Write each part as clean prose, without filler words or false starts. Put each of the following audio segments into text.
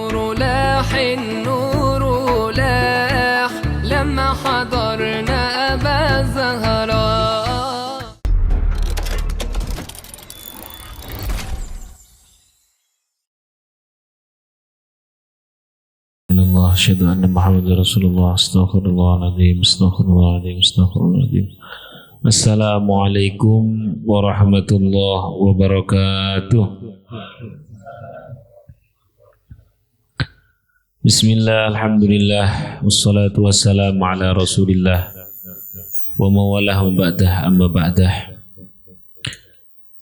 النور لاح النور لاح لما حضرنا أبا زهراء. Allah asyhadu anna Muhammadar Rasulullah astaghfirullahaladzim astaghfirullahaladzim astaghfirullahaladzim. Assalamualaikum warahmatullahi wabarakatuh. Bismillah, alhamdulillah, wassalatu wassalamu ala rasulillah wa mawalah wa ba'dah amma ba'dah.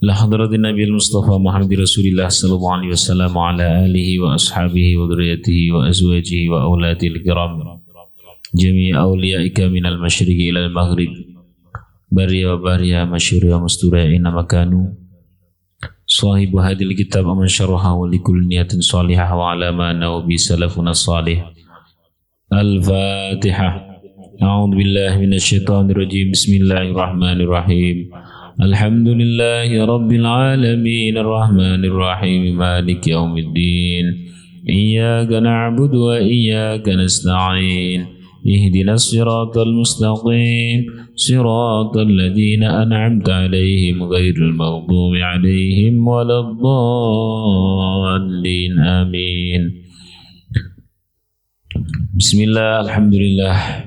La hadratin Nabi Mustafa Muhammad Rasulillah sallallahu alaihi wasallam ala alihi wa ashabihi wa dhurriyyatihi wa azwajihi wa auladil kiram jami' awliyaika minal masyriqi ilal maghrib bariya wa bariya masyuri wa mustura ina makanu sahibu hadil kitab aman syaraha wa likul niyatin salihah wa alama nawabi salafuna salih. Al-Fatihah. A'udhu billahi minasyaitanir rajim. Bismillahirrahmanirrahim. Alhamdulillahi rabbil alamin arrahmanir rahim maliki yaumiddin iyyaka na'budu wa iyyaka nasta'in ihdinas siratal mustaqim siratal ladzina an'amta 'alaihim ghairil maghdubi 'alaihim waladdallin amin. Bismillah, alhamdulillah,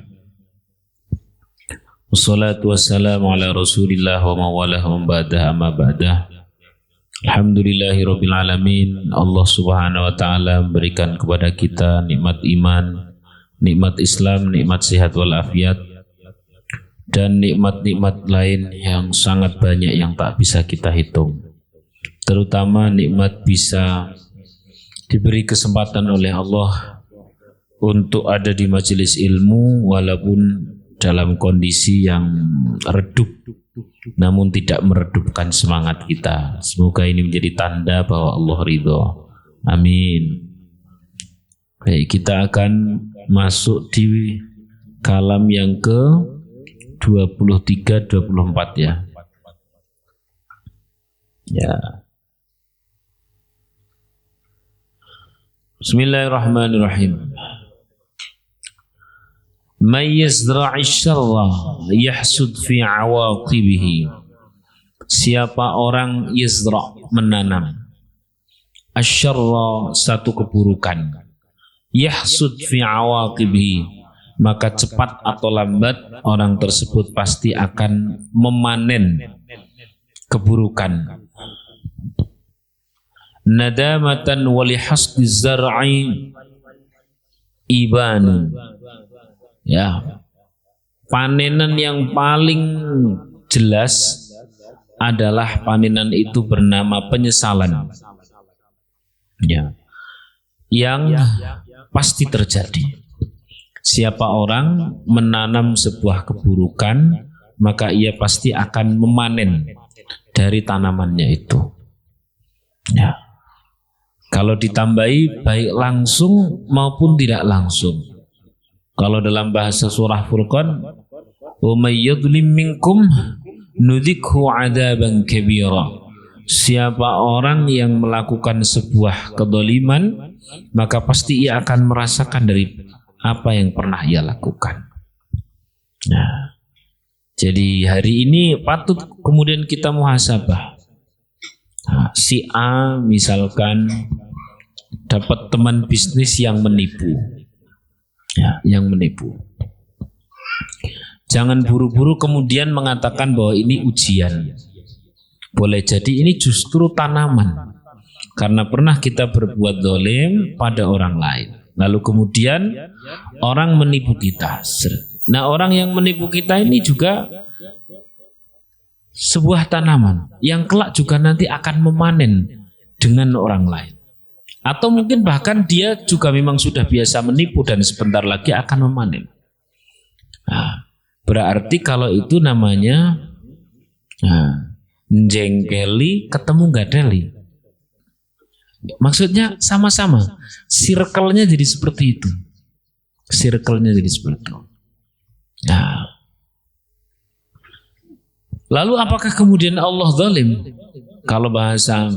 wassalatu wassalamu ala rasulillah wa mawalah wa ba'dah amma ba'dah. Alhamdulillahi rabbil alamin. Allah subhanahu wa ta'ala memberikan kepada kita nikmat iman, nikmat Islam, nikmat sehat walafiat, dan nikmat-nikmat lain yang sangat banyak yang tak bisa kita hitung. Terutama nikmat bisa diberi kesempatan oleh Allah untuk ada di majelis ilmu walaupun dalam kondisi yang redup, namun tidak meredupkan semangat kita. Semoga ini menjadi tanda bahwa Allah ridho. Amin. Baik, kita akan masuk di kalam yang ke 23-24 ya. Ya. Bismillahirrahmanirrahim. Man yazra'i syarra yahsud fi awaqibihi. Siapa orang yazra' menanam asyarra satu keburukan, yahsud fi awaqibihi maka cepat atau lambat orang tersebut pasti akan memanen keburukan. Nadamatan wa lihasdi zar'i ibanu. Ya, panenan yang paling jelas adalah panenan itu bernama penyesalan. Ya, yang pasti terjadi. Siapa orang menanam sebuah keburukan, maka ia pasti akan memanen dari tanamannya itu. Ya, kalau ditambahi baik langsung maupun tidak langsung. Kalau dalam bahasa surah Furqan, wa may yadhlim minkum nudzikhu 'adzaban kabira. Siapa orang yang melakukan sebuah kedoliman, maka pasti ia akan merasakan dari apa yang pernah ia lakukan. Nah, jadi hari ini patut kemudian kita muhasabah. Nah, si A misalkan dapat teman bisnis yang menipu. Ya, yang menipu. Jangan buru-buru kemudian mengatakan bahwa ini ujian. Boleh jadi ini justru tanaman. Karena pernah kita berbuat zalim pada orang lain. Lalu kemudian orang menipu kita. Nah, orang yang menipu kita ini juga sebuah tanaman yang kelak juga nanti akan memanen dengan orang lain. Atau mungkin bahkan dia juga memang sudah biasa menipu dan sebentar lagi akan memanen. Nah, berarti kalau itu namanya jengkeli ketemu gadeli. Maksudnya sama-sama, circle-nya jadi seperti itu. Circle-nya jadi seperti itu. Nah, lalu apakah kemudian Allah zalim? Kalau bahasa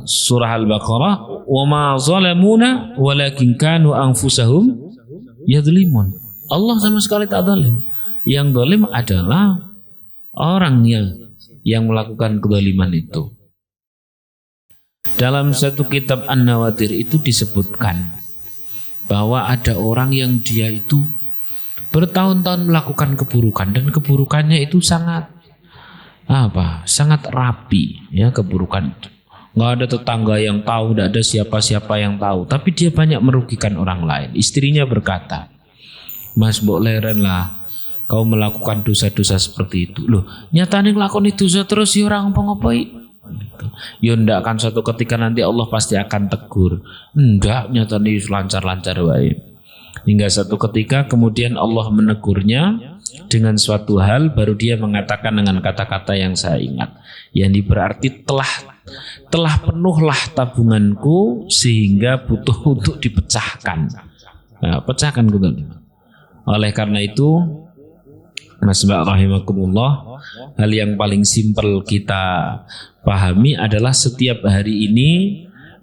surah Al-Baqarah, wa ma zalamuna walakin kanu anfusahum yadhlimun. Allah sama sekali tak zalim. Yang zalim adalah orang yang melakukan kezaliman itu. Dalam satu kitab An-Nawadir itu disebutkan bahwa ada orang yang dia itu bertahun-tahun melakukan keburukan dan keburukannya itu sangat rapi ya, keburukan itu. Nggak ada tetangga yang tahu, nggak ada siapa-siapa yang tahu, tapi dia banyak merugikan orang lain. Istrinya berkata, "Mas, mbok leren lah, kau melakukan dosa-dosa seperti itu." Loh, nyatanya ngelakoni dosa terus ya orang apa-apa. Ya ndak kan suatu ketika nanti Allah pasti akan tegur. Enggak, nyatanya lancar-lancar wae. Hingga satu ketika kemudian Allah menegurnya dengan suatu hal, baru dia mengatakan dengan kata-kata yang saya ingat, yang berarti telah penuhlah tabunganku sehingga butuh untuk dipecahkan. Nah, pecahkan kezaliman. Oleh karena itu, Mas Mbak rahimakumullah, hal yang paling simpel kita pahami adalah setiap hari ini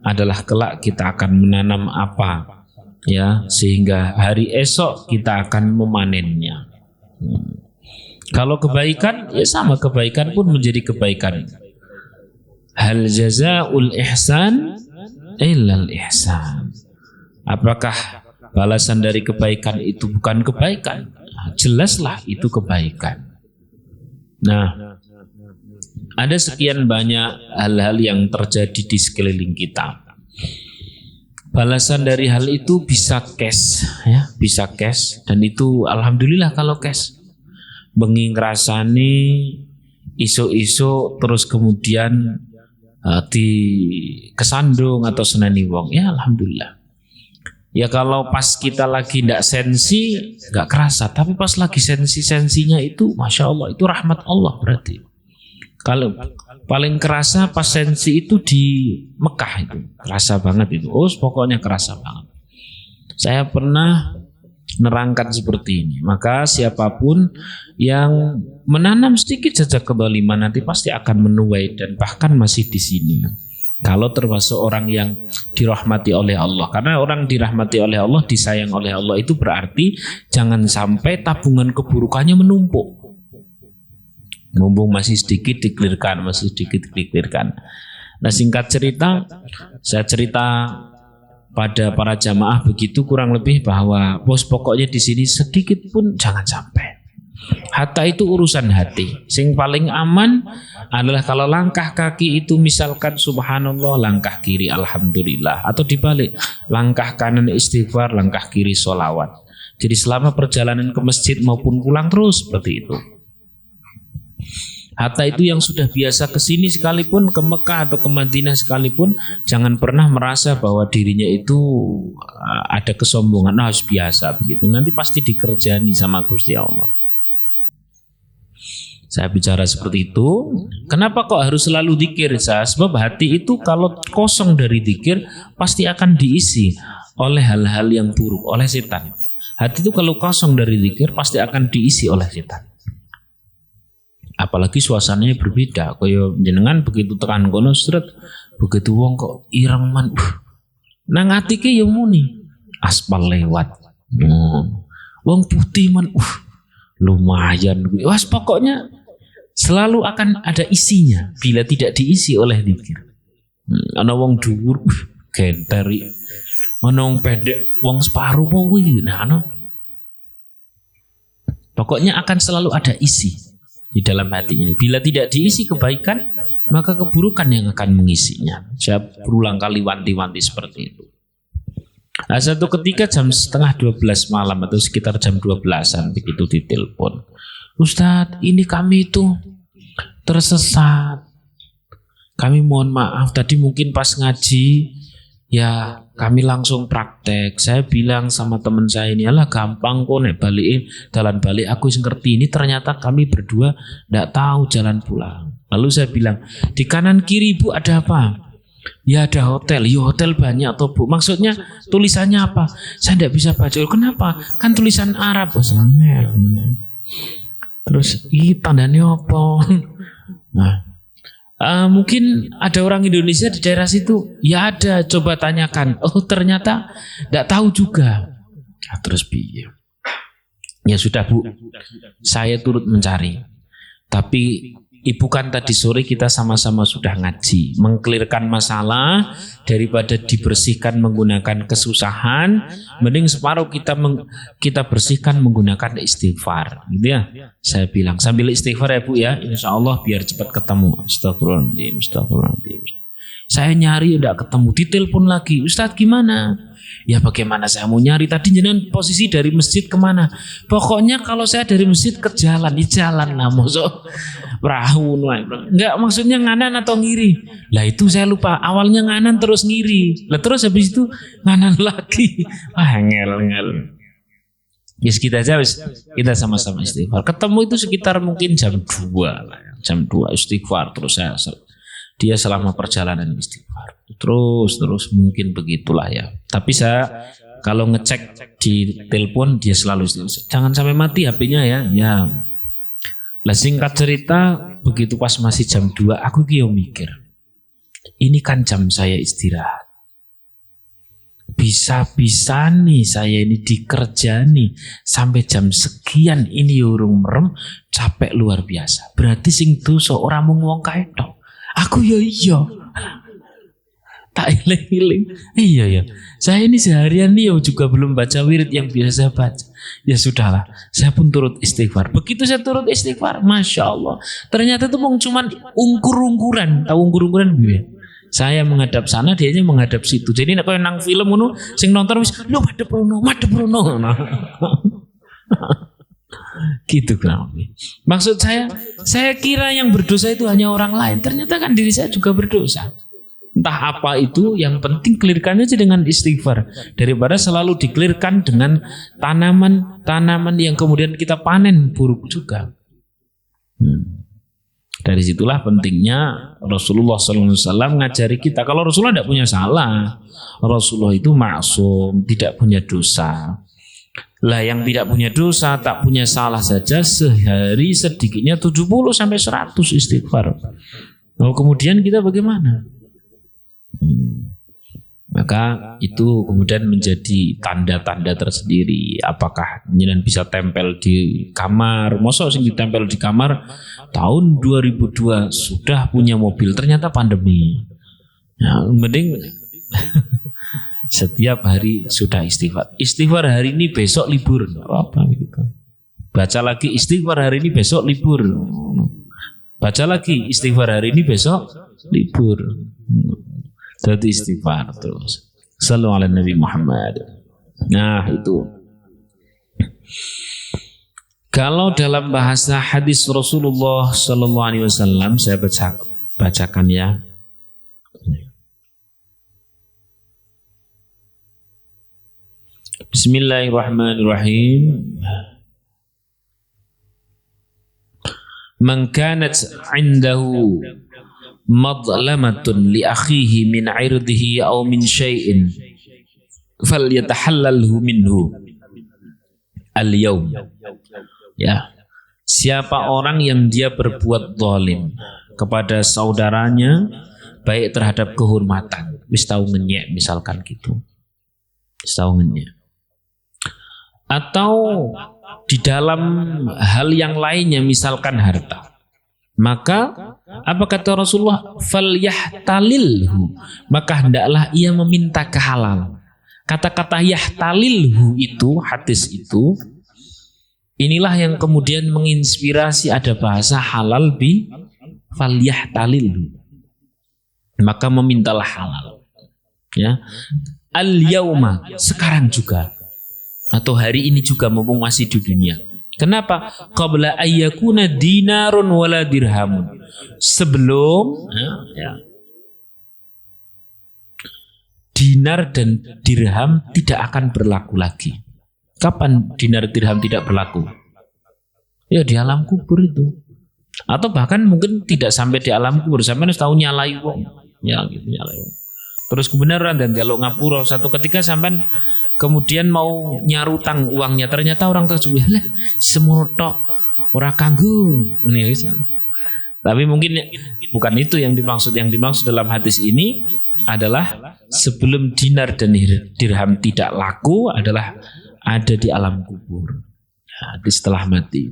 adalah kelak kita akan menanam apa, ya, sehingga hari esok kita akan memanennya. Kalau kebaikan, ya sama, kebaikan pun menjadi kebaikan. Hal jazaa'ul ihsan illal ihsan. Apakah balasan dari kebaikan itu bukan kebaikan? Jelaslah itu kebaikan. Nah, ada sekian banyak hal-hal yang terjadi di sekeliling kita. Balasan dari hal itu bisa cash, ya, bisa cash, dan itu alhamdulillah kalau cash. Bengi ngrasani iso-iso terus kemudian di kesandung atau seneni wong, ya alhamdulillah. Ya kalau pas kita lagi ndak sensi nggak kerasa, tapi pas lagi sensinya itu, masya Allah, itu rahmat Allah berarti. Kalau paling kerasa pas sensi itu di Mekah itu, kerasa banget itu. Oh, pokoknya kerasa banget. Saya pernah nerangkan seperti ini. Maka siapapun yang menanam sedikit saja kezaliman nanti pasti akan menuai dan bahkan masih di sini. Kalau termasuk orang yang dirahmati oleh Allah. Karena orang dirahmati oleh Allah, disayang oleh Allah, itu berarti jangan sampai tabungan keburukannya menumpuk. Mumpung masih sedikit dikelirkan, masih sedikit dikelirkan. Nah, singkat cerita, saya cerita pada para jamaah begitu kurang lebih bahwa bos pokoknya di sini sedikit pun jangan sampai. Hatta itu urusan hati. Sing paling aman adalah kalau langkah kaki itu misalkan subhanallah, langkah kiri alhamdulillah, atau dibalik, langkah kanan istighfar, langkah kiri sholawat. Jadi selama perjalanan ke masjid maupun pulang terus seperti itu. Hatta itu yang sudah biasa ke sini sekalipun, ke Mekah atau ke Madinah sekalipun, jangan pernah merasa bahwa dirinya itu ada kesombongan, harus biasa begitu. Nanti pasti dikerjani sama Gusti Allah. Saya bicara seperti itu. Kenapa kok harus selalu dzikir? Sebab hati itu kalau kosong dari dzikir pasti akan diisi oleh hal-hal yang buruk, oleh setan. Hati itu kalau kosong dari dzikir pasti akan diisi oleh setan. Apalagi suasananya berbeda. Kaya jenengan begitu tekan kono sret, begitu wong kok ireng man. Nang atike ya muni aspal lewat. Wong putih man. Lumayan. Wah, pokoknya selalu akan ada isinya bila tidak diisi oleh dzikir. Ana wong dhuwur genteri. Ana wong pendek, wong separuh kuwi. Nah, pokoknya akan selalu ada isi di dalam hati ini. Bila tidak diisi kebaikan, maka keburukan yang akan mengisinya. Saya berulang kali wanti-wanti seperti itu. Nah, satu ketika jam 11:30 malam atau sekitar jam 12-an begitu ditelepon, "Ustadz, ini kami itu tersesat. Kami mohon maaf, tadi mungkin pas ngaji ya kami langsung praktek. Saya bilang sama teman saya ini, alah gampang kok nek balikin jalan balik, aku ngerti. Ini ternyata kami berdua ndak tahu jalan pulang." Lalu saya bilang, "Di kanan kiri Bu ada apa?" "Ya ada hotel." "Ya hotel banyak toh Bu." "Maksudnya tulisannya apa?" "Saya ndak bisa baca." "Kenapa? Kan tulisan Arab." Terus tandanya apa? Nah, Mungkin ada orang Indonesia di daerah situ. Ya ada, coba tanyakan. Oh ternyata tidak tahu juga. Nah, terus piye? Ya sudah Bu, saya turut mencari. Tapi Ibu kan tadi sore kita sama-sama sudah ngaji, mengklirkan masalah daripada dibersihkan menggunakan kesusahan, mending separuh kita bersihkan menggunakan istighfar, gitu ya. Saya bilang sambil istighfar ya Bu ya, insya Allah biar cepat ketemu. Astagfirullahaladzim, astagfirullahaladzim. Saya nyari tidak ketemu, ditelepon lagi, Ustadz gimana? Ya bagaimana saya mau nyari, tadi jenengan posisi dari masjid kemana? Pokoknya kalau saya dari masjid ke jalan, di jalan lah, masuk perahu, enggak maksudnya nganan atau ngiri. Lah itu saya lupa, awalnya nganan terus ngiri, lah terus habis itu nganan lagi. Wah ngel. Yes, kita sama-sama istighfar. Ketemu itu sekitar mungkin jam 2 lah, jam 2 istighfar terus dia selama perjalanan istighfar terus mungkin begitulah ya. Tapi saya kalau ngecek di telepon dia selalu istighfar. Jangan sampai mati HP-nya ya. Lah singkat cerita begitu pas masih jam 2 aku mikir. Ini kan jam saya istirahat. Bisa-bisa nih saya ini dikerjani sampai jam sekian ini urung merem, capek luar biasa. Berarti sing dosa ora mung wong kae tok. Aku iya. Tak iling-iling. Iya. Saya ini seharian nih juga belum baca wirid yang biasa baca. Ya sudahlah, saya pun turut istighfar. Begitu saya turut istighfar, Masya Allah. Ternyata itu cuman ungkur-ungkuran. Tahu ungkur-ungkuran ya? Saya menghadap sana, dianya menghadap situ. Jadi nek koyo nang film ngono, sing nonton wis lho madhep rono. Gitu kan. Maksud saya kira yang berdosa itu hanya orang lain. Ternyata kan diri saya juga berdosa. Entah apa itu, yang penting clearkan aja dengan istighfar daripada selalu diklirkan dengan tanaman yang kemudian kita panen buruk juga. Dari situlah pentingnya Rasulullah SAW ngajari kita. Kalau Rasulullah tidak punya salah, Rasulullah itu maksum, tidak punya dosa. Lah yang tidak punya dosa, tak punya salah saja sehari sedikitnya 70 sampai 100 istighfar. Lalu kemudian kita bagaimana? Maka itu kemudian menjadi tanda-tanda tersendiri. Apakah jenengan bisa tempel di kamar? Mosok sing ditempel di kamar tahun 2002 sudah punya mobil, ternyata pandemi. Nah, mending setiap hari sudah istighfar. Istighfar hari ini besok libur. Apa gitu. Baca lagi istighfar hari ini besok libur. Baca lagi istighfar hari ini besok libur. Jadi istighfar terus. Sallu ala Nabi Muhammad. Nah itu. Kalau dalam bahasa hadis Rasulullah Sallallahu Alaihi Wasallam saya bacakan ya. Bismillahirrahmanirrahim. Man kanat 'indahu madlamatun li akhihi min 'irdihi aw min syai'in falyatahallalhu minhu al-yawm. Ya. Siapa orang yang dia berbuat zalim kepada saudaranya baik terhadap kehormatan, wis tau ngenyek misalkan gitu. Wis tau ngenyek. Atau di dalam hal yang lainnya misalkan harta. Maka apa kata Rasulullah? Falyahtalilhu. Maka hendaklah ia meminta kehalal. Kata-kata yahtalilhu itu, hadis itu, inilah yang kemudian menginspirasi ada bahasa halal bi falyahtalilhu. Maka memintalah halal. Ya. Al-yauma, sekarang juga. Atau hari ini juga mumpung masih di dunia. Kenapa? Qabla ayyakuna dinarun wala dirhamun. Sebelum dinar dan dirham tidak akan berlaku lagi. Kapan dinar dirham tidak berlaku? Ya di alam kubur itu. Atau bahkan mungkin tidak sampai di alam kubur, sampai tahu nyalai wong. Ya gitu nyalai wong. Terus kebenaran dan dialog ngapura satu ketika sampai kemudian mau nyarutang uangnya, ternyata orang tersebut lah semono tok ora kanggo. Ini bisa. Tapi mungkin bukan itu yang dimaksud. Yang dimaksud dalam hadis ini adalah sebelum dinar dan dirham tidak laku adalah ada di alam kubur, di setelah mati.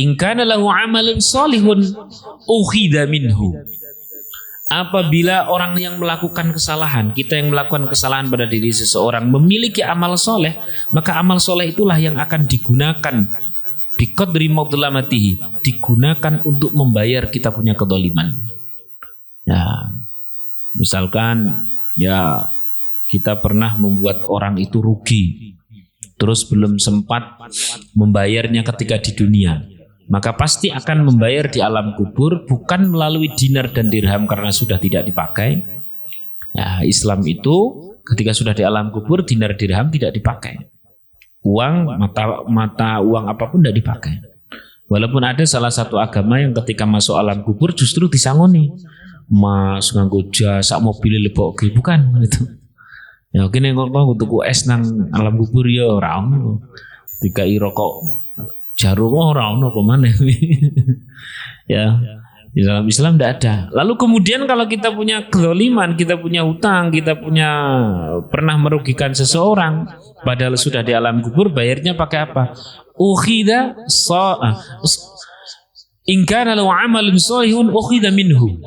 In kana lahu amalun shalihun ukhidha minhu. Apabila orang yang melakukan kesalahan, kita yang melakukan kesalahan pada diri seseorang memiliki amal soleh, maka amal soleh itulah yang akan digunakan biqadri madlamatihi, digunakan untuk membayar kita punya kedoliman. Ya, misalkan ya kita pernah membuat orang itu rugi, terus belum sempat membayarnya ketika di dunia, maka pasti akan membayar di alam kubur, bukan melalui dinar dan dirham karena sudah tidak dipakai. Ya, Islam itu ketika sudah di alam kubur, dinar dirham tidak dipakai. Uang, mata uang apapun tidak dipakai. Walaupun ada salah satu agama yang ketika masuk alam kubur justru disangoni. Mas nganggo jas, sak mobil lebok bukan gitu. Ya kene kok tuku es nang alam kubur ya ora ono. Dikai rokok jarum ora ono apa maneh. Ya, di dalam Islam tidak ada. Lalu kemudian kalau kita punya kezaliman, kita punya hutang, kita punya pernah merugikan seseorang, padahal sudah di alam kubur, bayarnya pakai apa? Ukhidha in kana lahu amalun shalihun ukhidha minhu.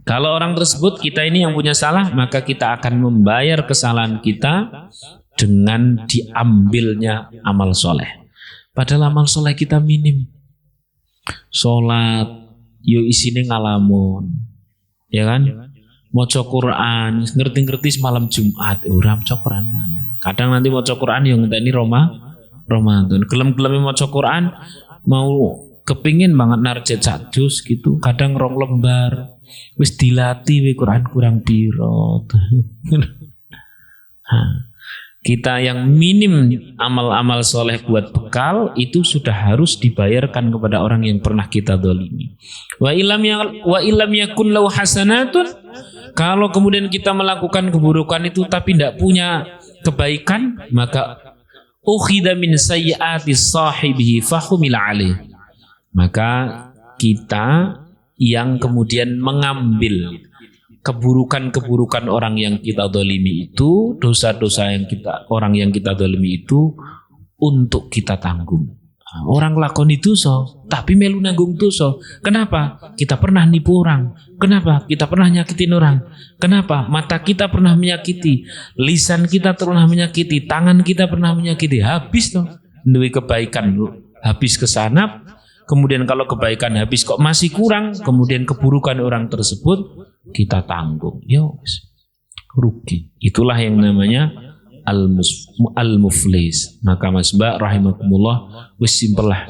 Kalau orang tersebut, kita ini yang punya salah, maka kita akan membayar kesalahan kita dengan diambilnya amal soleh. Padahal amal soleh kita minim. Sholat, yo isine ngalamun, ya kan? Maca Quran, ngerti-ngerti semalam Jumat, ora maca Quran mana? Kadang nanti maca Quran yang ngenteni Ramadan. Gelem-gelem maca Quran mau kepingin banget narjet sak juz gitu, kadang 2 lembar. Wis dilatih we Quran kurang piro. Kita yang minim amal-amal soleh buat bekal itu sudah harus dibayarkan kepada orang yang pernah kita dolimi. Wa illam yakun lahu hasanatun, kalau kemudian kita melakukan keburukan itu tapi tidak punya kebaikan, maka ukhidha min sayyiati sahibihi fahumila alaih, maka kita yang kemudian mengambil keburukan-keburukan orang yang kita dolimi itu, dosa-dosa yang orang yang kita dolimi itu untuk kita tanggung. Orang lakoni dosa tapi melu nanggung dosa. Kenapa? Kita pernah nipu orang. Kenapa? Kita pernah nyakitin orang. Kenapa? Mata kita pernah menyakiti, lisan kita pernah menyakiti, tangan kita pernah menyakiti. Habis toh duwe kebaikan, habis ke sana. Kemudian kalau kebaikan habis kok masih kurang, kemudian keburukan orang tersebut kita tanggung. Yo, rugi. Itulah yang namanya al-muflis. Maka Mas Mbak rahimakumullah, wis simpel lah.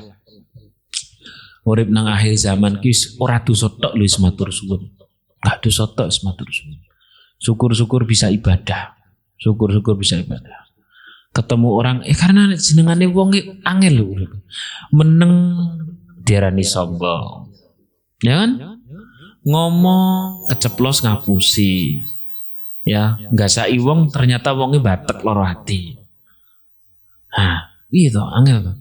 Urip nang akhir zaman ki ora dosa tok lho wis matur suwun. Enggak dosa tok wis matur suwun. Syukur-syukur bisa ibadah. Syukur-syukur bisa ibadah. Ketemu orang karena jenengane wong angel lho. Meneng diarani sombong, ya kan? Ngomong keceplos ngapusi, ya nggak sai wong ternyata wongnya batek loro hati. Gitu angel.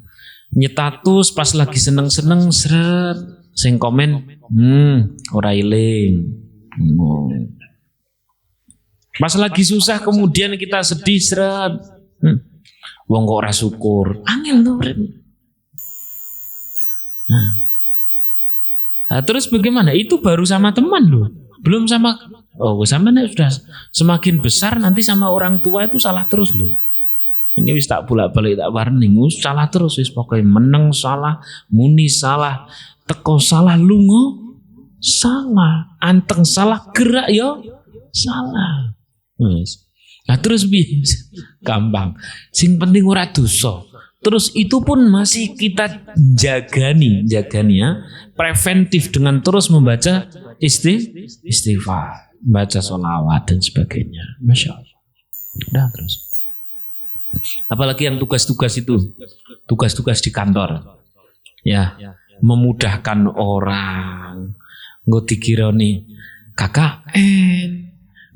Nyetatus pas lagi seneng-seneng seret, sing komen, ora iling. Pas lagi susah kemudian kita sedih seret, wong kok ora syukur, angel tuh. Nah, terus bagaimana? Itu baru sama teman loh, belum sama. Sama sudah semakin besar nanti sama orang tua itu salah terus loh. Ini wis tak bolak-balik tak warning, salah terus wis pokoknya meneng salah, muni salah, teko salah, lungo salah, anteng salah, gerak yo salah. Wis. Nah terus gampang. Sing penting ora dosa. Terus itu pun masih kita jagani ya, preventif dengan terus membaca istighfar, baca sholawat dan sebagainya. Masya Allah. Udah terus. Apalagi yang tugas-tugas itu, tugas-tugas di kantor, ya, memudahkan orang. Nggo dikira nih, kakak,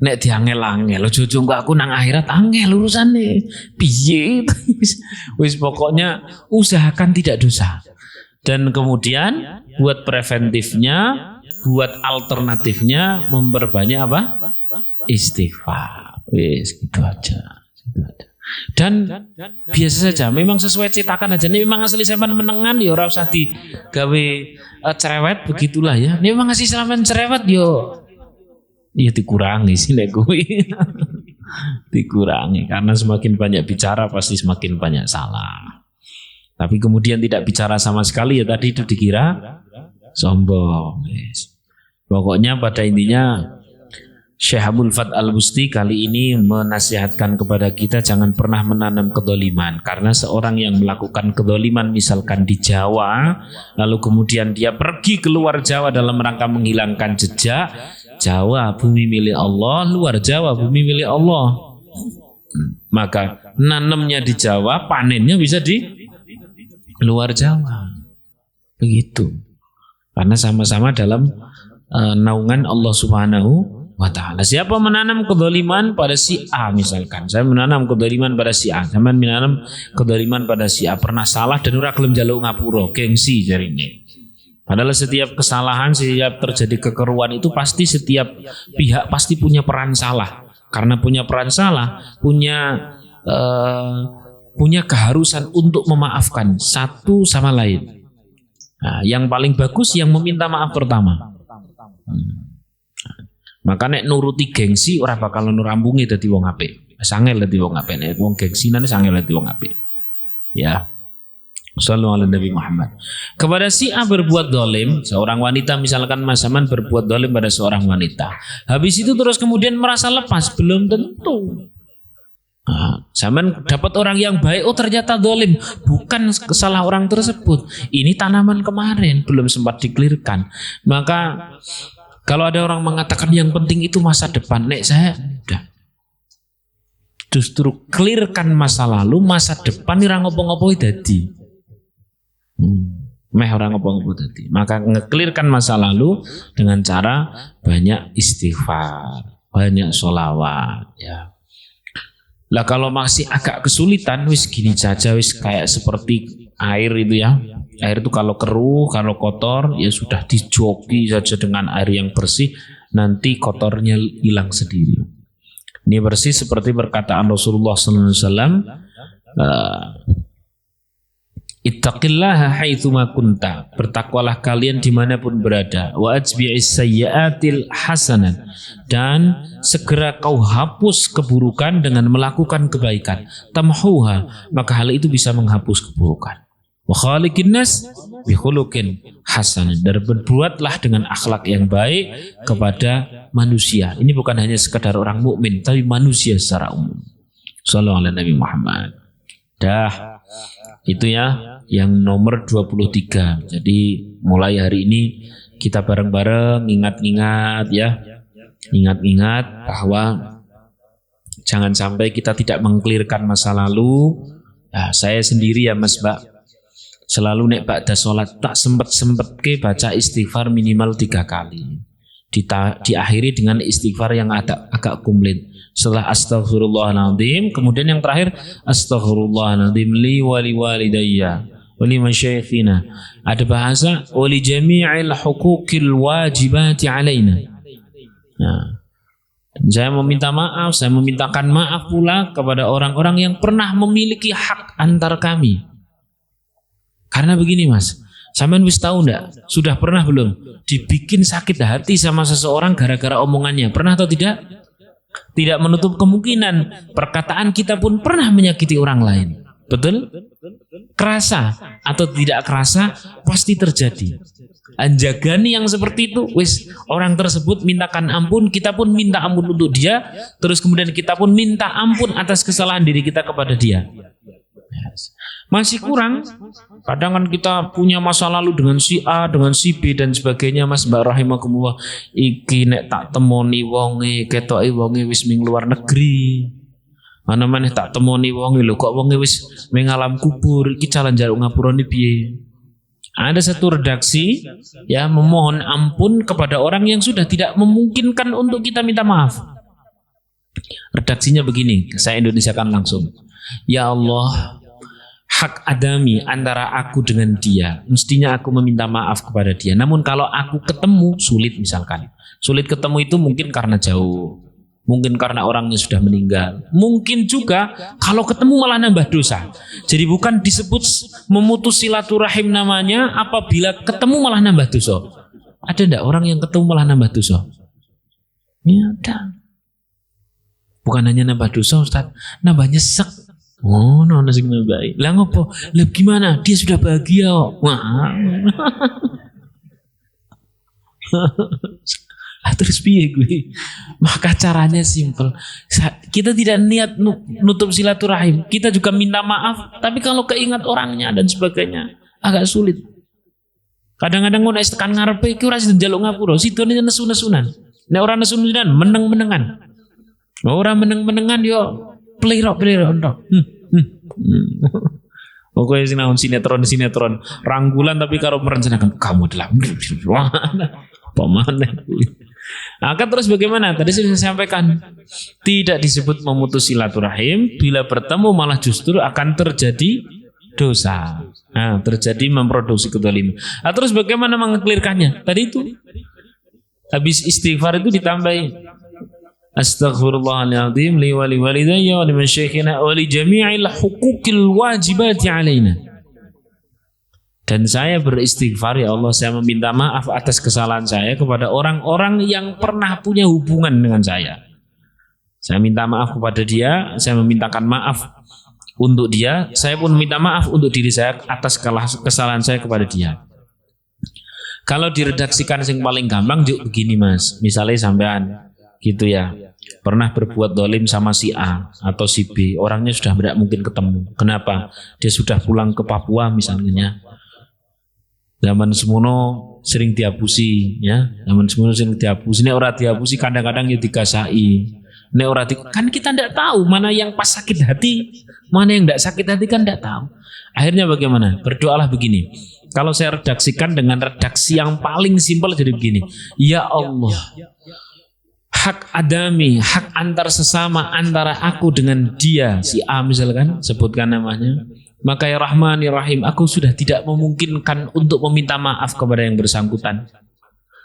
nek diangel-angel, ojo aku nang akhirat angel urusane. Piye? Wis pokoknya usahakan tidak dosa. Dan kemudian buat preventifnya, buat alternatifnya memperbanyak apa? Istighfar. Wis gitu aja. Gitu aja. Dan biasa saja, memang sesuai cetakan aja. Ini memang asli sampean menengan ya ora usah digawe cerewet begitulah ya. Ini memang asli sampean cerewet yo ya dikurangi sih nek kuwi. Dikurangi karena semakin banyak bicara pasti semakin banyak salah. Tapi kemudian tidak bicara sama sekali ya tadi itu dikira sombong. Pokoknya pada intinya Syekh Abdul Fat Al-Busti kali ini menasihatkan kepada kita jangan pernah menanam kedoliman. Karena seorang yang melakukan kedoliman misalkan di Jawa, lalu kemudian dia pergi keluar Jawa dalam rangka menghilangkan jejak. Jawa bumi milik Allah, luar Jawa bumi milik Allah. Maka nanamnya di Jawa, panennya bisa di luar Jawa. Begitu. Karena sama-sama dalam naungan Allah Subhanahu wa ta'ala. Siapa menanam kedzaliman pada si A misalkan. Saya menanam kedzaliman pada si A. Saya menanam kedzaliman pada si A. Pernah salah dan ora gelem njaluk ngapura, gengsi jarine. Padahal setiap kesalahan, setiap terjadi kekeruan itu pasti setiap pihak pasti punya peran salah. Karena punya peran salah, punya keharusan untuk memaafkan satu sama lain. Nah, yang paling bagus yang meminta maaf pertama. Maka nek nuruti gengsi ora bakal nurampungi dadi wong apik. Sangel dadi wong apik, nek wong gengsinan sangel dadi wong apik. Ya. Sallallahu alaihi Nabi Muhammad. Kepada si A berbuat dolim, seorang wanita misalkan Mas Saman berbuat dolim pada seorang wanita. Habis itu terus kemudian merasa lepas, belum tentu. Nah, Saman dapat orang yang baik, oh ternyata dolim, bukan salah orang tersebut. Ini tanaman kemarin belum sempat dikelirkan. Maka kalau ada orang mengatakan yang penting itu masa depan, nek saya udah. Justru clearkan masa lalu, masa depan ora ngopo-ngopo dadi. Meh orang ngopo-ngopo tadi. Maka ngeklirkan masa lalu dengan cara banyak istighfar, banyak sholawat ya. Lah kalau masih agak kesulitan wis gini saja, wis kayak seperti air itu ya. Air itu kalau keruh, kalau kotor ya sudah dijoki saja dengan air yang bersih, nanti kotornya hilang sendiri. Ini bersih seperti perkataan Rasulullah SAW. Ittaqillaha haitsuma kunta, bertakwalah kalian dimanapun berada. Wa ajbi'is sayyi'atil hasanat, dan segera kau hapus keburukan dengan melakukan kebaikan. Tamhuha, maka hal itu bisa menghapus keburukan. Wa khaliqin nas bi khuluqin hasan, dan berbuatlah dengan akhlak yang baik kepada manusia. Ini bukan hanya sekedar orang mukmin, tapi manusia secara umum. Sallallahu alaihi Nabi Muhammad. Dah, itu ya yang nomor 23. Jadi mulai hari ini kita bareng-bareng ingat-ingat ya. Ingat-ingat bahwa jangan sampai kita tidak mengklirkan masa lalu. Nah, saya sendiri ya Mas Mbak, selalu nek ba'da sholat tak sempet ke baca istighfar minimal 3 kali. Diakhiri dengan istighfar yang agak komplit. Setelah astaghfirullahaladzim, kemudian yang terakhir astaghfirullahaladzim li wali walidayya wali masyaykhina. Ada bahasa wali jami'il huquqil wajibati alaina. Nah, saya meminta maaf, saya memintakan maaf pula kepada orang-orang yang pernah memiliki hak antar kami. Karena begini Mas, sampean wis tahu enggak? Sudah pernah belum dibikin sakit hati sama seseorang gara-gara omongannya? Pernah atau tidak? Tidak menutup kemungkinan perkataan kita pun pernah menyakiti orang lain. Betul? Kerasa atau tidak kerasa pasti terjadi. Anjagani yang seperti itu, wis orang tersebut mintakan ampun, kita pun minta ampun untuk dia, terus kemudian kita pun minta ampun atas kesalahan diri kita kepada dia. Masih kurang, kadang kan kita punya masa lalu dengan si A, dengan si B dan sebagainya Mas Mbak rahimakumullah. Iki nek tak temoni wonge, ketoke wonge wis ming luar negeri. Ana maneh tak temoni wonge lho kok wonge wis ming alam kubur, iki calon njaluk ngapurane piye. Ada satu redaksi ya memohon ampun kepada orang yang sudah tidak memungkinkan untuk kita minta maaf. Redaksinya begini, saya Indonesiakan langsung. Ya Allah, hak adami antara aku dengan dia, mestinya aku meminta maaf kepada dia. Namun kalau aku ketemu sulit, misalkan sulit ketemu itu mungkin karena jauh, mungkin karena orangnya sudah meninggal, mungkin juga kalau ketemu malah nambah dosa. Jadi bukan disebut memutus silaturahim namanya apabila ketemu malah nambah dosa. Ada enggak orang yang ketemu malah nambah dosa? Ya ada. Bukan hanya nambah dosa Ustaz, nambah nyesek. Oh, nono sing baik. Lah ngopo? Lah gimana? Dia sudah bahagia kok. Wah. Terus piye gue? Maka caranya simpel. Kita tidak niat nutup silaturahim. Kita juga minta maaf, tapi kalau keingat orangnya dan sebagainya agak sulit. Kadang-kadang ngono tekan ngarepe iki ora sida njaluk ngapura, sidone nesu-nesunan. Nek ora nesu-nesunan meneng-menengan. Ora meneng-menengan yo plirok-plirok tok. Pokoknya sinetron rangkulan tapi karo merencanakan kamu adalah pemana. Akan terus bagaimana? Tadi saya sampaikan tidak disebut memutus silaturahim bila bertemu malah justru akan terjadi dosa. Nah, terjadi memproduksi kedzaliman. Nah, terus bagaimana mengeklirkannya? Tadi itu habis istighfar itu ditambahi Astaghfirullahaladzim li wa li walidayya wa liman syekhina wa li jami'il hukukil wajibati alaina. Dan saya beristighfar, ya Allah, saya meminta maaf atas kesalahan saya kepada orang-orang yang pernah punya hubungan dengan saya. Saya minta maaf kepada dia, saya memintakan maaf untuk dia, saya pun minta maaf untuk diri saya atas kesalahan saya kepada dia. Kalau diredaksikan yang paling gampang, juk begini Mas, misalnya sampean gitu ya, pernah berbuat dolim sama si A atau si B, orangnya sudah tidak mungkin ketemu. Kenapa? Dia sudah pulang ke Papua misalnya. Zaman semono sering diapusi, ya. Zaman semono sering diapusi. Nek ora diapusi kadang-kadang ya digasai. Nek ora kan kita tidak tahu mana yang pas sakit hati, mana yang tidak sakit hati kan tidak tahu. Akhirnya bagaimana? Berdoalah begini. Kalau saya redaksikan dengan redaksi yang paling simpel jadi begini. Ya Allah, hak adami, hak antar sesama antara aku dengan dia, si A misalkan, sebutkan namanya. Maka ya Rahman ya Rahim, aku sudah tidak memungkinkan untuk meminta maaf kepada yang bersangkutan.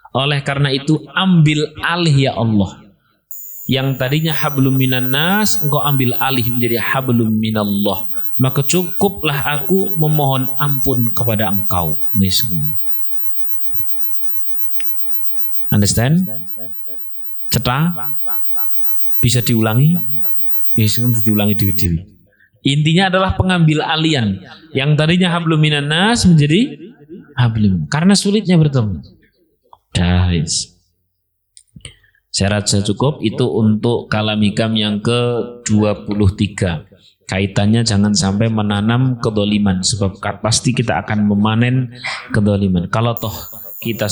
Oleh karena itu ambil alih ya Allah. Yang tadinya hablum minan nas, engkau ambil alih menjadi hablum minallah. Maka cukuplah aku memohon ampun kepada engkau. Understand? Cetha? Bisa diulangi? Bisa diulangi dewi-dewi. Intinya adalah pengambil alian. Yang tadinya hablum minan nas menjadi hablum. Karena sulitnya bertemu. Guys. Saya rasa cukup itu untuk kalamikam yang ke-23. Kaitannya jangan sampai menanam kedoliman. Sebab pasti kita akan memanen kedoliman. Kalau toh kita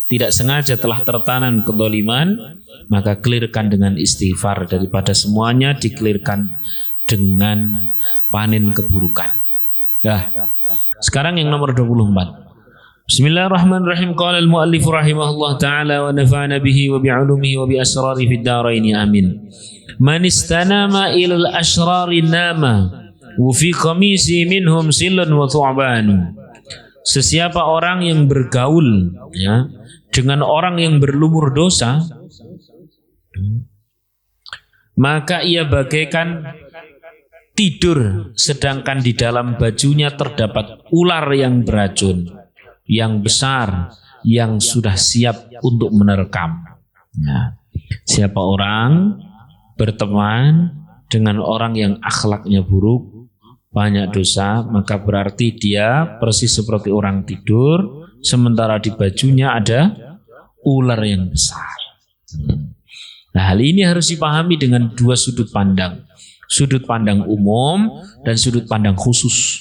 tidak sengaja telah tertanam kedoliman, maka clearkan dengan istighfar. Daripada semuanya dikelirkan dengan panen keburukan. Nah, sekarang yang nomor 24. Bismillahirrahmanirrahim. Qala al-muallif rahimahullah ta'ala wa nafa'ana bihi wa bi'ulumihi wa bi asrari fid dharain amin. Man istanama ila al-asrari nama wa fi qamisi minhum silun wa thu'ban. Sesiapa orang yang bergaul ya dengan orang yang berlumur dosa, maka ia bagaikan tidur sedangkan di dalam bajunya terdapat ular yang beracun, yang besar, yang sudah siap untuk menerkam. Nah, siapa orang berteman dengan orang yang akhlaknya buruk, banyak dosa, maka berarti dia persis seperti orang tidur, sementara di bajunya ada ular yang besar. Nah, hal ini harus dipahami dengan dua sudut pandang. Sudut pandang umum dan sudut pandang khusus.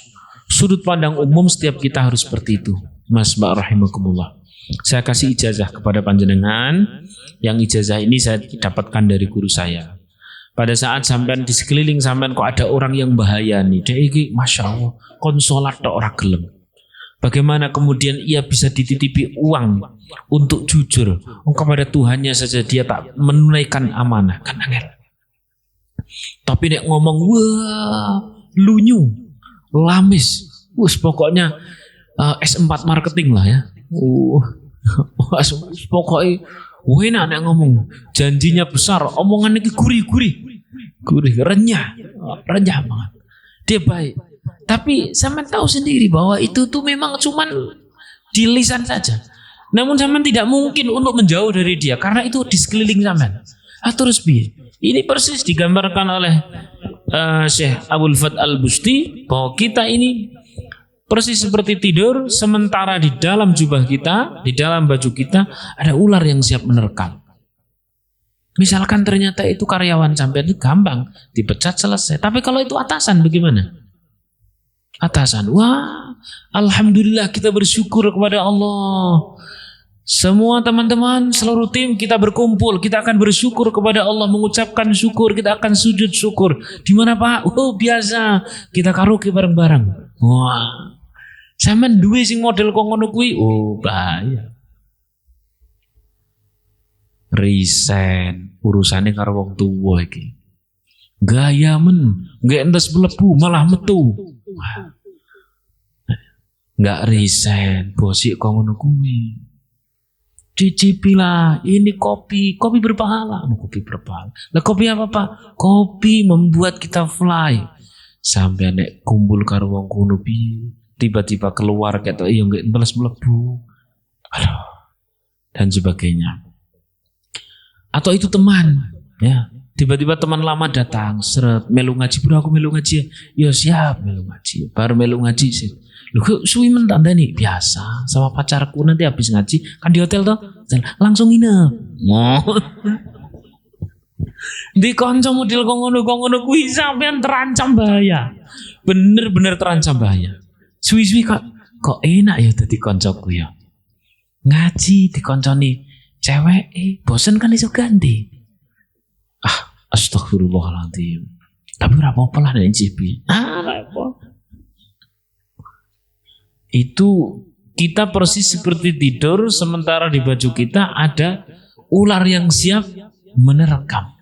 Sudut pandang umum setiap kita harus seperti itu. Mas Mbak rahimakumullah. Saya kasih ijazah kepada panjenengan. Yang ijazah ini saya dapatkan dari guru saya. Pada saat sampean di sekeliling sampean kok ada orang yang bahaya nih. Dia ini Masya Allah konsolat tok ora gelem. Bagaimana kemudian ia bisa dititipi uang untuk jujur. Kepada Tuhannya saja dia tak menunaikan amanah. Kan angel. Tapi nek ngomong wah lunyu, lamis. Pokoknya S4 marketing lah ya. Pokoknya enak nek ngomong. Janjinya besar, omongan itu gurih, renyah banget. Dia baik. Tapi sampean tahu sendiri bahwa itu tuh memang cuman di lisan saja. Namun sampean tidak mungkin untuk menjauh dari dia karena itu di sekeliling sampean. Terus piye? Ini persis digambarkan oleh Syekh Abdul Fath Al-Busti bahwa kita ini persis seperti tidur sementara di dalam jubah kita, di dalam baju kita ada ular yang siap menerkam. Misalkan ternyata itu karyawan sampean itu gampang dipecat selesai. Tapi kalau itu atasan bagaimana? Atasan, wah, alhamdulillah kita bersyukur kepada Allah. Semua teman-teman, seluruh tim kita berkumpul, kita akan bersyukur kepada Allah, mengucapkan syukur, kita akan sujud syukur. Di mana Pak? Oh biasa, kita karaoke bareng-bareng. Wah, sampean duwe sing model kok ngono kuwi, oh bahaya. Resign, urusannya karo wong tuwa iki. Gaya men, nggak entes mlebu malah metu. Nggak resign, bosik kok ngono kuwi. Cicipilah, ini kopi berpahala. Kopi berpahala. Lah kopi apa Pak? Kopi membuat kita fly. Sampai nek kumpul karo wong kuno tiba-tiba keluar ketok iya nggak entes mlebu. Aduh. Dan sebagainya. Atau itu teman, ya. Tiba-tiba teman lama datang, seret, melu ngaji, bro aku melu ngaji. Ya siap melu ngaji. Baru melu ngaji sih. Lu kok suwi mentanda nih biasa sama pacarku nanti habis ngaji kan di hotel toh, langsung nginep. Di kanca model kok ngono kuwi sampean terancam bahaya. Bener-bener terancam bahaya. Suwi-suwi kok enak ya dadi kancaku ya. Ngaji dikonconi cewek bosen kan iso ganti. Astagfirullahaladzim. Tapi ora apa-apa lah nek cipi. Apa? Itu kita persis seperti tidur sementara di baju kita ada ular yang siap menerkam.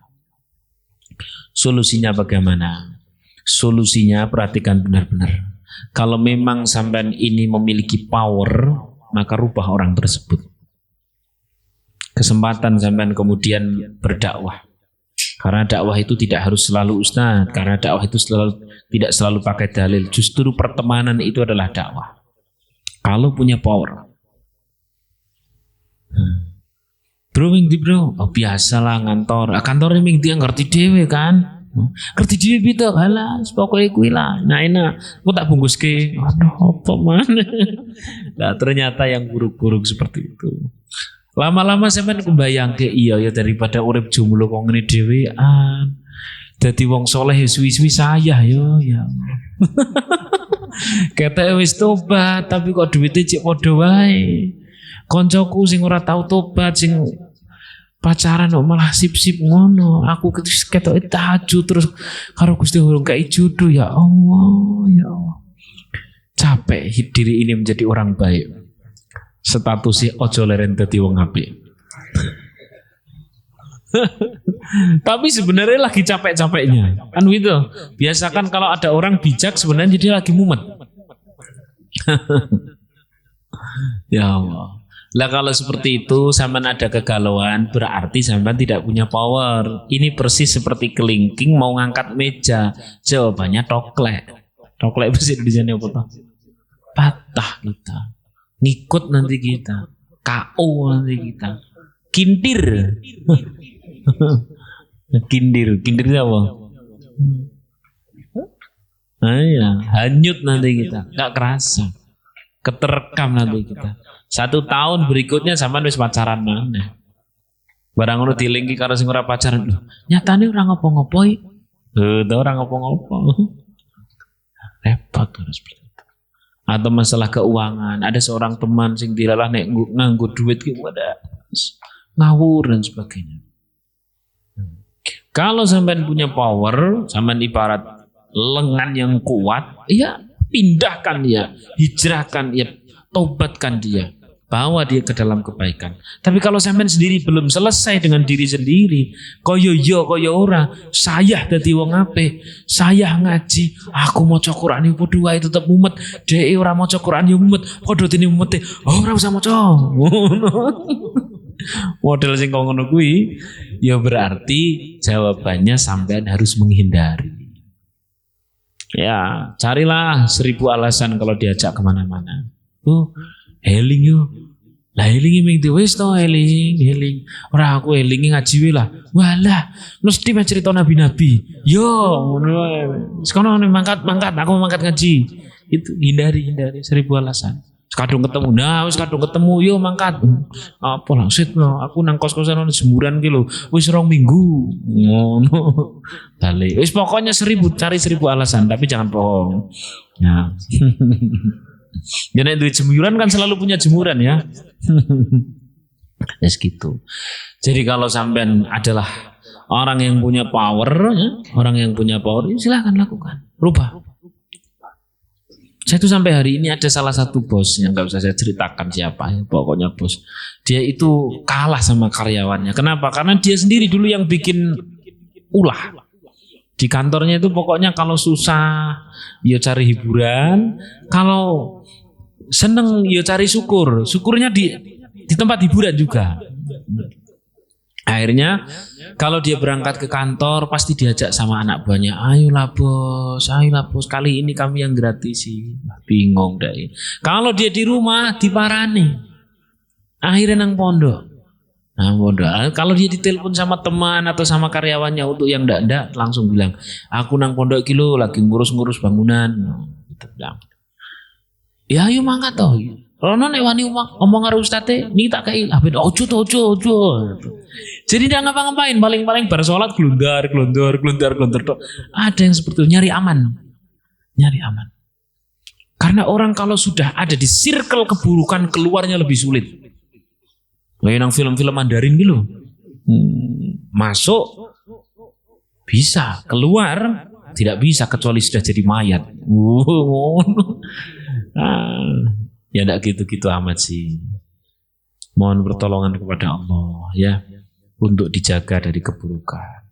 Solusinya bagaimana? Solusinya perhatikan benar-benar. Kalau memang sampean ini memiliki power, maka rubah orang tersebut. Kesempatan sampean kemudian berdakwah. Karena dakwah itu tidak harus selalu ustaz, karena dakwah itu tidak selalu pakai dalil. Justru pertemanan itu adalah dakwah. Kalau punya power. Bro, biasalah ngantor. Kantor ini dia ngerti dewe kan. Ngerti dewe gitu, halas pokoknya kuwi lah. Nah enak, aku tak bungkuske. Aduh, apa mana? Nah ternyata yang buruk-buruk seperti itu. Lama-lama sampean kebayang ke iya ya daripada urip jomblo kok ngene dhewean. Dadi wong soleh suwi-suwi saya yo ya. Kata wis tobat tapi kok duwite cek padha wae. Koncoku sing ora tau tobat sing pacaran kok malah sip-sip ngono. Aku ketoke tahajud terus karo Gusti urung kei jodoh ya Allah ya Allah. Capek diri ini menjadi orang baik. Statusnya ojo leren dadi wong apik. Tapi sebenarnya lagi capek-capeknya. Kan gitu. Biasakan kalau ada orang bijak sebenarnya dia lagi mumet. Ya Allah. Lah kalau seperti itu sampean ada kegalauan berarti sampean tidak punya power. Ini persis seperti kelingking mau ngangkat meja. Jawabannya toklek. Toklek bahasa Indonesianya apa toh? Patah kita. Ngikut nanti kita, KO nanti kita, kintir, kintir apa? Ya, hanyut nanti kita, nggak kerasa, keterekam nanti kita. 1 tahun berikutnya sama wis pacaran mana? Barang ngono dilingki karo sing ora pacaran, nyatane ora ngopo-ngopo iki. Ora ngopo-ngopo. Repot terus. Atau masalah keuangan, ada seorang teman sing dilalah nek nganggo duit ki ada ngawur dan sebagainya. Kalau sampean punya power, sampean ibarat lengan yang kuat, ya pindahkan dia, hijrahkan dia, tobatkan dia. bawa dia ke dalam kebaikan. Tapi kalau sampean sendiri belum selesai dengan diri sendiri, koyo yo koyo ora, saya dadi wong apik, saya ngaji, aku maca Quran iku padha wae tetep mumet, dhek ora maca Quran yo mumet, padha dene mumete, ora usah maca. Model sing ngono kuwi ya berarti jawabannya sampean harus menghindari. Ya, carilah 1000 alasan kalau diajak kemana-mana. Healing yo. Lah healing ming wis to healing. Ora aku healing ngaji wae lah. Walah, mesti meh cerita nabi-nabi. Yo, ngono wae. Sekono mangkat aku mangkat ngaji. Itu hindari 1000 alasan. Kadung ketemu. Nah, wis kadung ketemu yo mangkat. Apa langsung aku nang kos-kosan ono jemuran ki lho. Wis 2 minggu. Ngono. Balik. Wis pokoknya 1000 cari 1000 alasan tapi jangan bohong. Ya. Jadi duit jemuran kan selalu punya jemuran ya. Yes gitu. Jadi kalau sampean adalah orang yang punya power, ya, silahkan lakukan, rubah. Saya tuh sampai hari ini ada salah satu bos yang nggak usah saya ceritakan siapa ya, pokoknya bos. Dia itu kalah sama karyawannya. Kenapa? Karena dia sendiri dulu yang bikin ulah. Di kantornya itu pokoknya kalau susah ya cari hiburan, kalau seneng ya cari syukur. Syukurnya di tempat hiburan juga. Akhirnya kalau dia berangkat ke kantor pasti diajak sama anak buahnya, ayolah bos, kali ini kami yang gratisi. Bingung deh. Kalau dia di rumah diparani. Akhirnya nang pondok. Kalau dia ditelepon sama teman atau sama karyawannya untuk yang ndak langsung bilang, aku nang pondok kilo lagi ngurus-ngurus bangunan. Gitu bilang. Ya ayo mangkat toh. Rono nek wani omong karo ustate, niki tak kei. Ojo. Jadi dia ngapa-ngapain, paling bar salat glundar. Ada yang seperti itu, nyari aman. Karena orang kalau sudah ada di circle keburukan keluarnya lebih sulit. Kayak nang film-film Mandarin gitu. Masuk bisa, keluar tidak bisa kecuali sudah jadi mayat. Ya enggak gitu-gitu amat sih. Mohon pertolongan kepada Allah ya untuk dijaga dari keburukan.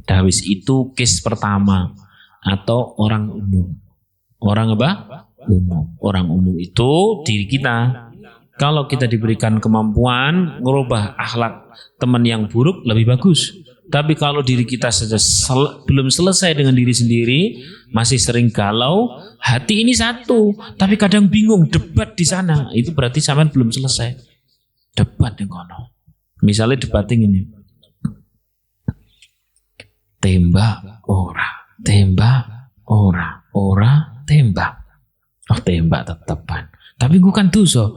Dawis itu case pertama atau orang umum. Orang apa? Umum. Orang umum itu diri kita. Kalau kita diberikan kemampuan merubah akhlak teman yang buruk lebih bagus. Tapi kalau diri kita saja belum selesai dengan diri sendiri, masih sering galau, hati ini satu, tapi kadang bingung, debat di sana, itu berarti sampean belum selesai. Debat di kono. Misalnya debating ini. Tembak ora, tembak. Oh, tembak tetepan. Tapi gue kan dosa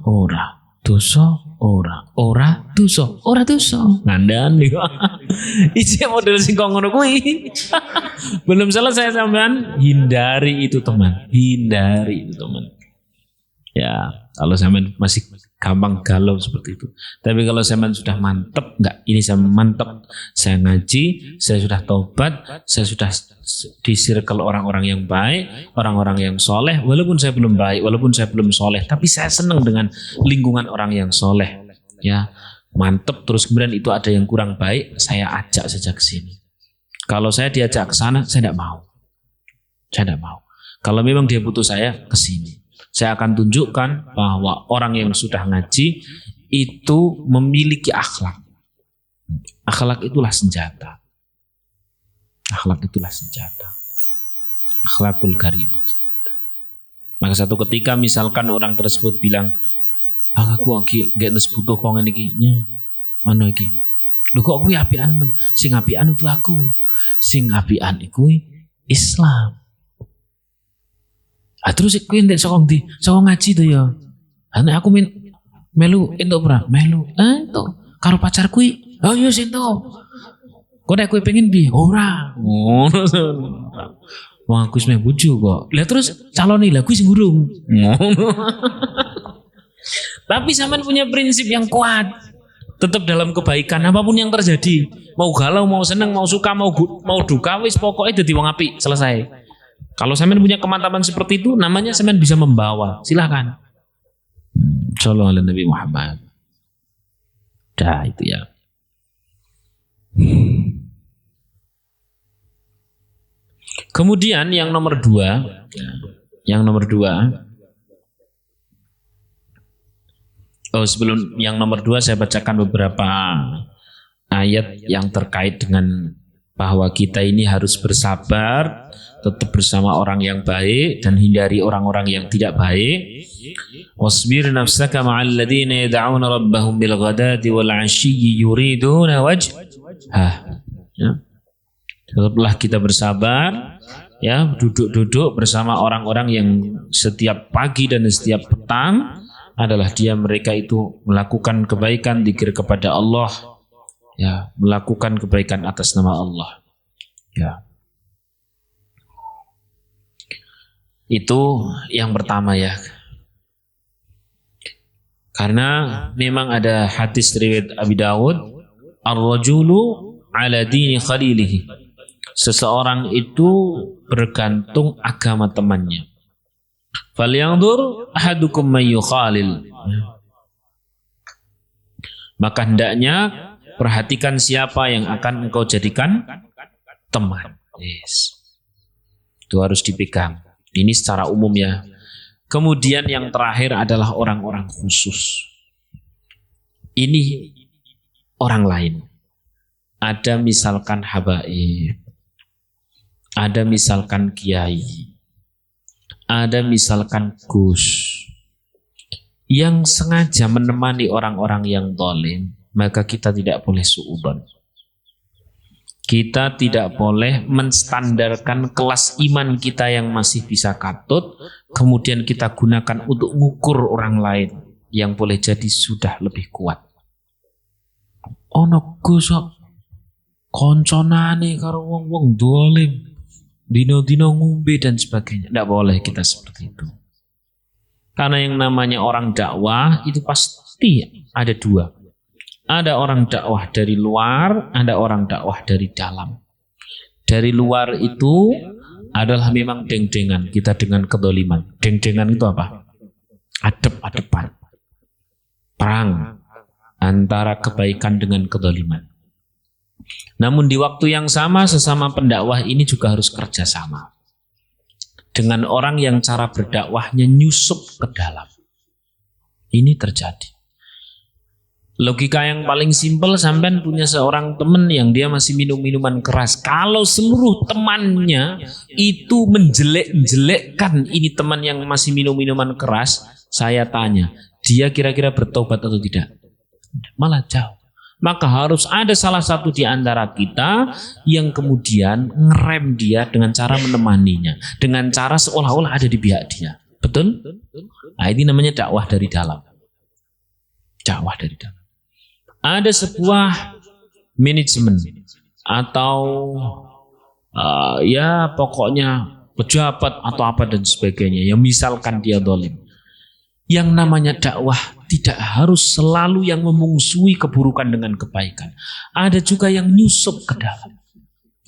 ora, ora dosa. Ngandani. Iki model sing kok ngono kuwi. Belum selesai sampean, hindari itu teman. Ya, kalau sampean masih gampang galau seperti itu. Tapi kalau sampean sudah mantep, ini saya mantep, saya ngaji, saya sudah tobat, saya sudah di circle orang-orang yang baik, orang-orang yang soleh, walaupun saya belum baik, walaupun saya belum soleh, tapi saya senang dengan lingkungan orang yang soleh. Ya, mantep. Terus kemudian itu ada yang kurang baik, saya ajak saja ke sini. Kalau saya diajak ke sana, saya tidak mau. Kalau memang dia butuh saya, ke sini. Saya akan tunjukkan bahwa orang yang sudah ngaji itu memiliki akhlak. Akhlak itulah senjata. Akhlakul karimah. Maka satu ketika misalkan orang tersebut bilang, "Bang, aku lagi gak butuh kok ngene iki." Ono iki. Lho kok kuwi apian men? Sing apian itu aku. Sing apian iku Islam. Terus kuwi ndek saka ndi? Saka ngaji to ya. Nek aku melu entuk ora? Melu. Entuk karo pacar kuwi. Oh iya entuk. Kok nek kowe pengen piye? Ora. Ngono. Wong aku wis meh bojo kok. Lah terus calone lha kuwi sing urung. Ngono. Tapi sampean punya prinsip yang kuat. Tetap dalam kebaikan apapun yang terjadi. Mau galau, mau seneng, mau suka, mau duka, wis pokoknya dadi wong apik, selesai. Kalau sampean punya kemantapan seperti itu, namanya sampean bisa membawa. Silakan. Sallallahu alaihi Nabi Muhammad. Dah itu ya. Kemudian yang nomor dua, sebelum yang nomor dua saya bacakan beberapa ayat yang terkait dengan bahwa kita ini harus bersabar, tetap bersama orang yang baik dan hindari orang-orang yang tidak baik. Wasbir nafsaka ma'al ladzina yad'una rabbahum bil ghadati wal 'ashiyyi yuriduna wajhah. Ya. Tetaplah kita bersabar, ya, duduk-duduk bersama orang-orang yang setiap pagi dan setiap petang adalah mereka itu melakukan kebaikan, zikir kepada Allah, ya, melakukan kebaikan atas nama Allah, ya. Itu yang pertama ya. Karena memang ada hadis riwayat Abi Dawud, ar-rajulu ala dini khalilihi. Seseorang itu bergantung agama temannya. Falyanzur ahadukum may yukhalil. Maka hendaknya perhatikan siapa yang akan engkau jadikan teman. Yes. Itu harus dipegang. Ini secara umum ya. Kemudian yang terakhir adalah orang-orang khusus. Ini orang lain. Ada misalkan habaib, ada misalkan kiai, ada misalkan gus yang sengaja menemani orang-orang yang zalim, maka kita tidak boleh suudzon. Kita tidak boleh menstandarkan kelas iman kita yang masih bisa katut, kemudian kita gunakan untuk mengukur orang lain yang boleh jadi sudah lebih kuat. Ono Gus konconane karo wong-wong zalim, dino-dino ngombe dan sebagainya. Tidak boleh kita seperti itu. Karena yang namanya orang dakwah itu pasti ada dua. Ada orang dakwah dari luar, ada orang dakwah dari dalam. Dari luar itu adalah memang deng-dengan kita dengan kedoliman. Deng-dengan itu apa? Adep-adepan. Perang antara kebaikan dengan kedoliman. Namun di waktu yang sama, sesama pendakwah ini juga harus kerjasama dengan orang yang cara berdakwahnya nyusup ke dalam. Ini terjadi. Logika yang paling simpel, sampean punya seorang teman yang dia masih minum minuman keras. Kalau seluruh temannya itu menjelek-jelekkan ini teman yang masih minum minuman keras, saya tanya, dia kira-kira bertobat atau tidak? Malah jauh. Maka harus ada salah satu di antara kita yang kemudian ngerem dia dengan cara menemaninya, dengan cara seolah-olah ada di pihak dia. Betul? Nah, ini namanya dakwah dari dalam. Dakwah dari dalam. Ada sebuah manajemen atau ya pokoknya pejabat atau apa dan sebagainya yang misalkan dia zalim. Yang namanya dakwah tidak harus selalu yang memungsuhi keburukan dengan kebaikan. Ada juga yang nyusup ke dalam.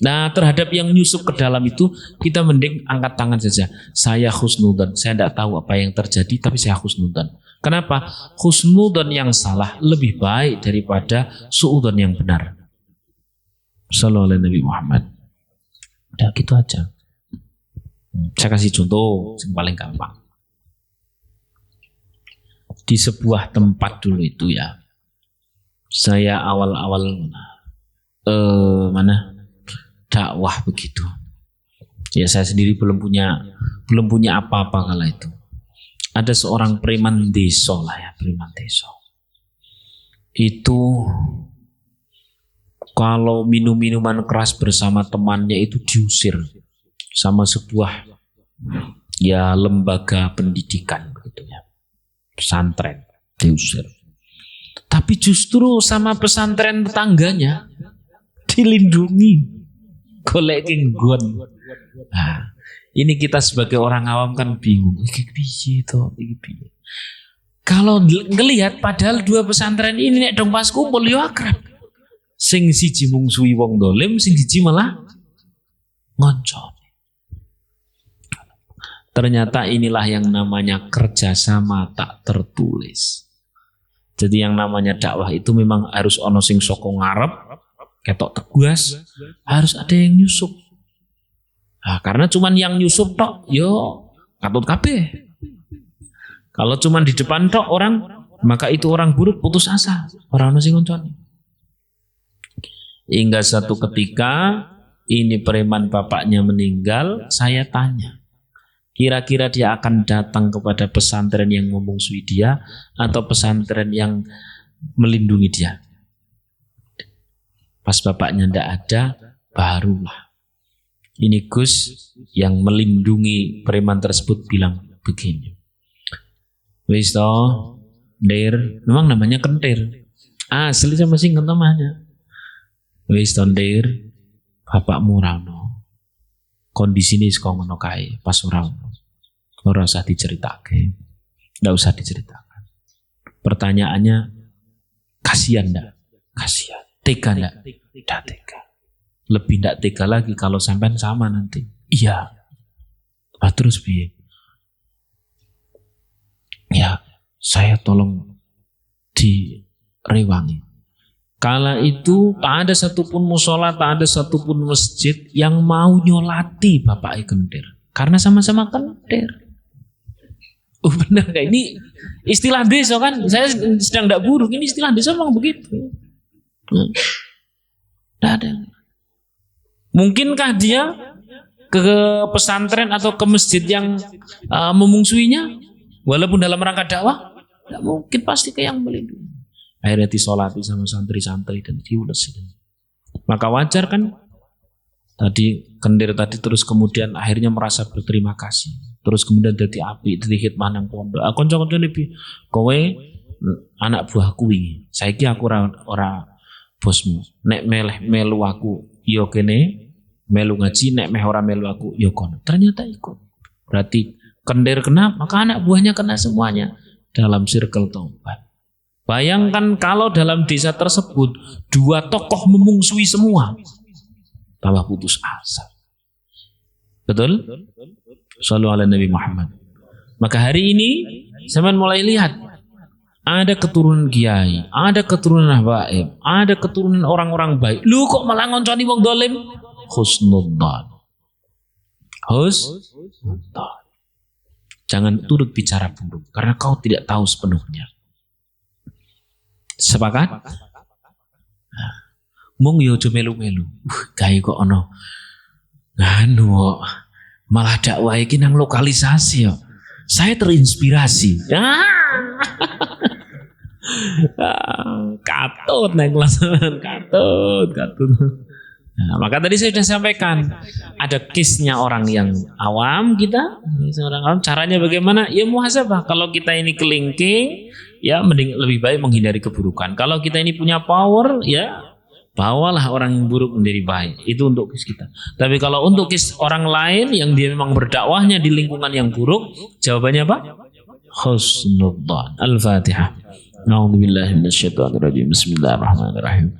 Nah, terhadap yang nyusup ke dalam itu kita mending angkat tangan saja. Saya husnudzon, saya tidak tahu apa yang terjadi, tapi saya husnudzon. Kenapa? Husnudzon yang salah lebih baik daripada suudzon yang benar. Sallallahu alaihi Nabi Muhammad. Udah gitu aja. Saya kasih contoh yang paling gampang. Di sebuah tempat dulu itu ya, saya awal-awal dakwah begitu. Ya saya sendiri belum punya apa-apa kala itu. Ada seorang preman desa lah ya, preman desa. Itu kalau minum minuman keras bersama temannya itu diusir sama sebuah ya lembaga pendidikan begitu ya. Pesantren diusir. Tapi justru sama pesantren tetangganya dilindungi, golekin gon. Nah, ini kita sebagai orang awam kan bingung. Iki piye to? Iki piye? Kalau ngelihat padahal dua pesantren ini nek dong pas kumpul yo akrab. Sing siji mungsuhi wong dolim, sing siji malah ngoncon. Ternyata inilah yang namanya kerjasama tak tertulis. Jadi yang namanya dakwah itu memang harus ono sing saka ngarep, ketok tegas, harus ada yang nyusup. Nah, karena cuman yang nyusup tok, yo katut kabeh. Kalau cuman di depan tok orang, maka itu orang buruk, putus asa, orang ono sing ngonconi. Hingga satu ketika ini preman bapaknya meninggal, saya tanya, kira-kira dia akan datang kepada pesantren yang memusuhi dia atau pesantren yang melindungi dia? Pas bapaknya ndak ada, barulah ini Gus yang melindungi preman tersebut bilang begini, wis toh, Der, memang namanya kentir, asli sama singkat namanya. Wis toh Der, bapakmu rano, kondisi ini kok ngono kae, pas ora usah diceritake, ndak usah diceritakan. Pertanyaannya, kasihan ndak? Kasihan. Tega ndak? Ndak tega. Lebih ndak tega lagi kalau sampean sama nanti. Iya. Nah, terus piye? Ya, saya tolong direwangi. Kala itu tak ada satupun musola, tak ada satupun masjid yang mau nyolati Bapak Kentir. Karena sama-sama kentir. Oh benar gak? Ini istilah desa kan? Saya sedang tidak buruk. Ini istilah desa memang begitu. Tidak ada. Mungkinkah dia ke pesantren atau ke masjid yang memungsuinya? Walaupun dalam rangka dakwah? Tidak mungkin, pasti ke yang melindungi. Akhirnya disolati sama santri-santri dan diulesi. Maka wajar kan? Tadi kendir tadi terus kemudian akhirnya merasa berterima kasih. Terus kemudian jadi api, jadi hikmah nang pondok. Konco-konco lebih, kowe anak buahku ini. Saiki aku ora bosmu. Nek meleh melu aku, yo kene melu ngaji. Nek meh ora melu aku, yo kono. Ternyata ikut. Berarti kendir kena, maka anak buahnya kena semuanya dalam circle taubat. Bayangkan kalau dalam desa tersebut dua tokoh memungsuhi semua, tambah putus asa. Betul? Shallallahu ala Nabi Muhammad. Maka hari ini saya mulai lihat ada keturunan kiai, ada keturunan habaib, ada keturunan orang-orang baik. Lu kok malah ngonconi wong dolim? Husnudzan. Husnudzan. Jangan turut bicara buruk karena kau tidak tahu sepenuhnya. Sepakat? Mung yo aja melu-melu. Gawe kok ono nganu malah dakwah iki nang lokalisasi yo. Saya terinspirasi. Katut nang kelasan, katut. Nah, maka tadi saya sudah sampaikan ada kisnya orang yang awam kita, orang awam caranya bagaimana? Ya muhasabah. Kalau kita ini kelingking, ya mending lebih baik menghindari keburukan. Kalau kita ini punya power, ya bawalah orang yang buruk menjadi baik. Itu untuk kis kita. Tapi kalau untuk kis orang lain yang dia memang berdakwahnya di lingkungan yang buruk, jawabannya apa? Husnudzan. Al-Fatihah. A'udzubillahi minasyaitonir rajim. Bismillahirrahmanirrahim.